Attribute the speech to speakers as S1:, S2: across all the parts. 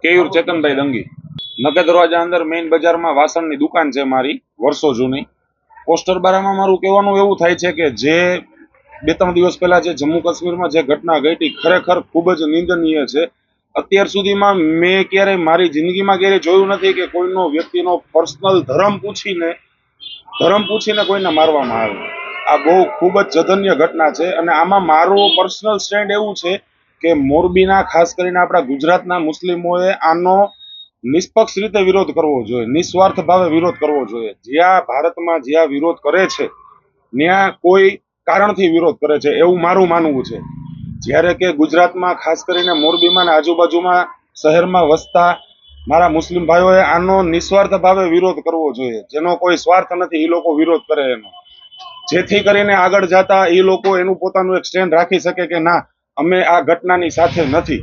S1: કેયુર ચેતનભાઈ દંગી નગર દરવાજા અંદર મેઇન બજારમાં વાસણની દુકાન છે મારી, વર્ષો જૂની. પોસ્ટર બારામાં મારું કહેવાનું એવું થાય છે કે જે 2-3 દિવસ પહેલા જે જમ્મુ કાશ્મીરમાં જે ઘટના ઘટી ખરેખર ખૂબ જ નિંદનીય છે. અત્યાર સુધીમાં મેં ક્યારેય મારી જિંદગીમાં ક્યારેય જોયું નથી કે કોઈનો વ્યક્તિનો પર્સનલ ધર્મ પૂછીને કોઈને મારવામાં આવે. આ બહુ ખૂબ જ જઘન્ય ઘટના છે અને આમાં મારું પર્સનલ સ્ટેન્ડ એવું છે કે મોરબીના ખાસ કરીને આપણા ગુજરાતના મુસ્લિમોએ આનો નિષ્પક્ષ રીતે વિરોધ કરવો જોઈએ, નિસ્વાર્થ ભાવે વિરોધ કરવો જોઈએ. જ્યાં ભારતમાં જ્યાં વિરોધ કરે છે ત્યાં કોઈ કારણથી વિરોધ કરે છે એવું મારું માનવું છે. જ્યારે કે ગુજરાતમાં ખાસ કરીને મોરબીમાં અને આજુબાજુમાં શહેરમાં વસતા મારા મુસ્લિમ ભાઈઓએ આનો નિસ્વાર્થ ભાવે વિરોધ કરવો જોઈએ. જેનો કોઈ સ્વાર્થ નથી એ લોકો વિરોધ કરે એનો, જેથી કરીને આગળ જતા એ લોકો એનું પોતાનું એક સ્ટેન્ડ રાખી શકે કે ના, અમે આ ઘટનાની સાથે નથી.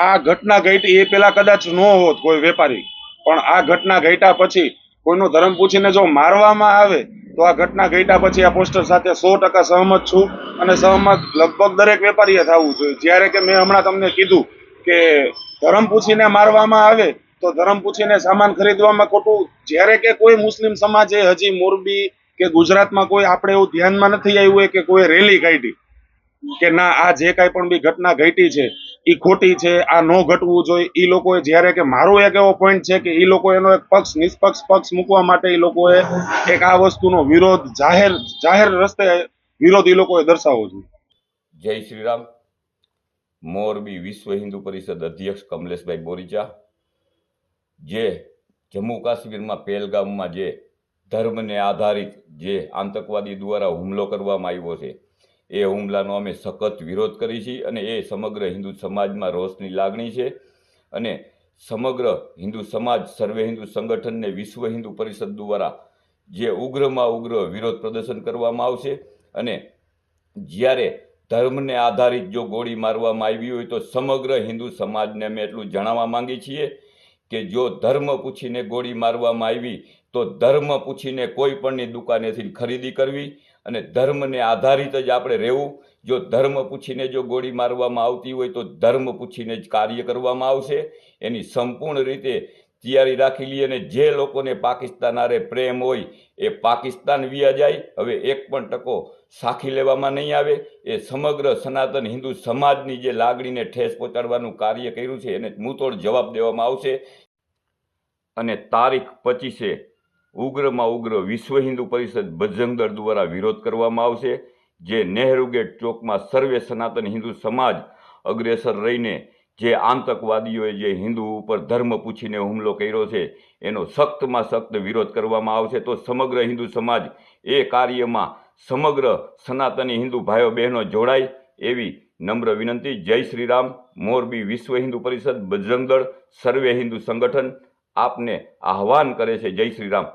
S1: આ ઘટના ઘટી એ પેલા કદાચ ન હોત કોઈ વેપારી, પણ આ ઘટના ઘટ્યા પછી કોઈનો ધર્મ પૂછીને જો મારવામાં આવે તો આ ઘટના ઘટ્યા પછી આ પોસ્ટર સાથે 100% સહમત છું અને સહમત લગભગ દરેક વેપારીએ થવું જોઈએ. જ્યારે કે મેં હમણાં તમને કીધું કે ધર્મ પૂછીને મારવામાં આવે તો ધર્મ પૂછીને સામાન ખરીદવામાં ખોટું. જ્યારે કે કોઈ મુસ્લિમ સમાજે હજી મોરબી કે ગુજરાતમાં કોઈ આપણે એવું ધ્યાનમાં નથી આવ્યું કે કોઈ રેલી કાઢી કે ના આ જે કાંઈ પણ બી ઘટના ઘટી છે એ ખોટી છે, આ ન ઘટવું જોઈએ. એ લોકોએ જ્યારે કે મારો એક એવો પોઈન્ટ છે કે એ લોકો એનો એક પક્ષ નિષ્પક્ષ પક્ષ મૂકવા માટે એ લોકોએ એક આ વસ્તુનો વિરોધ જાહેર રસ્તે વિરોધ એ લોકોએ દર્શાવવો જોઈએ.
S2: જય શ્રી રામ. મોરબી વિશ્વ હિન્દુ પરિષદ અધ્યક્ષ કમલેશભાઈ બોરીચા. જે જમ્મુ કાશ્મીરમાં પહેલગામમાં જે ધર્મને આધારિત જે આતંકવાદી દ્વારા હુમલો કરવામાં આવ્યો છે એ હુમલાનો અમે સખત વિરોધ કરી છીએ અને એ સમગ્ર હિન્દુ સમાજમાં રોષની લાગણી છે અને સમગ્ર હિન્દુ સમાજ સર્વે હિન્દુ સંગઠનને વિશ્વ હિન્દુ પરિષદ દ્વારા જે ઉગ્રમાં ઉગ્ર વિરોધ પ્રદર્શન કરવામાં આવશે. અને જ્યારે ધર્મને આધારિત જો ગોળી મારવામાં આવી હોય તો સમગ્ર હિન્દુ સમાજને અમે એટલું જણાવવા માંગીએ છીએ કે જો ધર્મ પૂછીને ગોળી મારવામાં આવી તો ધર્મ પૂછીને કોઈ પણની દુકાનેથી ખરીદી કરવી અને ધર્મને આધારિત જ આપણે રહેવું. જો ધર્મ પૂછીને જો ગોળી મારવામાં આવતી હોય તો ધર્મ પૂછીને જ કાર્ય કરવામાં આવશે. એની સંપૂર્ણ રીતે તૈયારી રાખી લઈએ અને જે લોકોને પાકિસ્તાન આરે પ્રેમ હોય એ પાકિસ્તાન વ્યા જાય. હવે એક પણ ટકો સાખી લેવામાં નહીં આવે. એ સમગ્ર સનાતન હિન્દુ સમાજની જે લાગણીને ઠેસ પહોંચાડવાનું કાર્ય કર્યું છે એને મુંતોડ જવાબ દેવામાં આવશે. અને તારીખ 25 ઉગ્રમાં ઉગ્ર વિશ્વ હિન્દુ પરિષદ બજરંગ દળ દ્વારા વિરોધ કરવામાં આવશે. જે નહેરુ ગેટ ચોકમાં સર્વે સનાતન હિન્દુ સમાજ અગ્રેસર રહીને જે આતંકવાદીઓએ જે હિન્દુ ઉપર ધર્મ પૂછીને હુમલો કર્યો છે એનો સખ્તમાં સખ્ત વિરોધ કરવામાં આવશે. તો સમગ્ર હિન્દુ સમાજ એ કાર્યમાં સમગ્ર સનાતની હિન્દુ ભાઈઓ બહેનો જોડાય એવી નમ્ર વિનંતી. જય શ્રી રામ. મોરબી વિશ્વ હિન્દુ પરિષદ બજરંગ દળ સર્વે હિન્દુ સંગઠન આપને આહવાન કરે છે. જય શ્રી રામ.